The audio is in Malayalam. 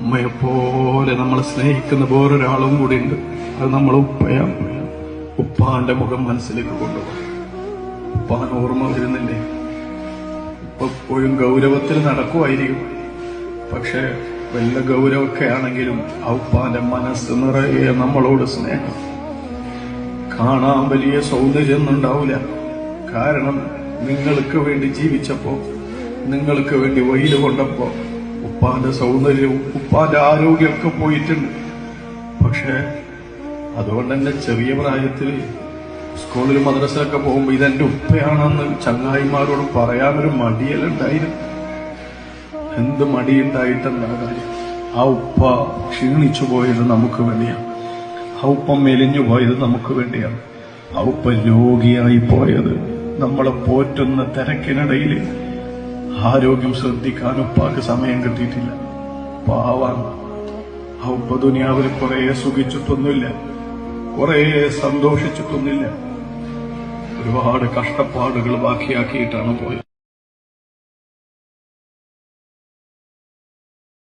ഉമ്മയെപ്പോലെ നമ്മളെ സ്നേഹിക്കുന്ന വേറൊരാളും കൂടി ഉണ്ട്. അത് നമ്മളെ ഉപ്പയാണ്. ഉപ്പാന്റെ മുഖം മനസ്സിലേക്ക് കൊണ്ടുപോകും. ഉപ്പാൻ ഓർമ്മ വരുന്നില്ലേ? എപ്പോഴും ഗൗരവത്തിൽ നടക്കുമായിരിക്കും. പക്ഷെ വല്ല ഗൗരവമൊക്കെ ആണെങ്കിലും ആ ഉപ്പാന്റെ മനസ്സ് നിറയെ നമ്മളോട് സ്നേഹം. കാണാൻ വലിയ സൗന്ദര്യം ഉണ്ടാവില്ല. കാരണം നിങ്ങൾക്ക് വേണ്ടി ജീവിച്ചപ്പോ, നിങ്ങൾക്ക് വേണ്ടി വെയിൽ കൊണ്ടപ്പോ ഉപ്പാന്റെ സൗന്ദര്യവും ഉപ്പാന്റെ ആരോഗ്യമൊക്കെ പോയിട്ടുണ്ട്. പക്ഷെ അതുകൊണ്ട് തന്നെ ചെറിയ പ്രായത്തിൽ സ്കൂളിൽ മദ്രസയൊക്കെ പോകുമ്പോ ഇതെന്റെ ഉപ്പയാണെന്ന് ചങ്ങായിമാരോട് പറയാനൊരു മടിയലുണ്ടായിരുന്നു. എന്ത് മടിയുണ്ടായിട്ടെന്താ കാര്യം? ആ ഉപ്പ ക്ഷീണിച്ചു പോയത് നമുക്ക് വേണ്ടിയാണ്. ആ ഉപ്പ മെലിഞ്ഞു പോയത് നമുക്ക് വേണ്ടിയാണ്. ആ ഉപ്പ രോഗിയായി പോയത് നമ്മളെ പോറ്റുന്ന തിരക്കിനിടയിൽ ആരോഗ്യം ശ്രദ്ധിക്കാൻ ഉപ്പാക്ക് സമയം കിട്ടിയിട്ടില്ല. പാവാണ് ആ ഉപ്പ. ദുനിയാവിൽ കുറെ സുഖിച്ചിട്ടൊന്നുമില്ല, കുറെ സന്തോഷിച്ചിട്ടൊന്നുമില്ല. ഒരുപാട് കഷ്ടപ്പാടുകൾ ബാക്കിയാക്കിയിട്ടാണ് പോയത്.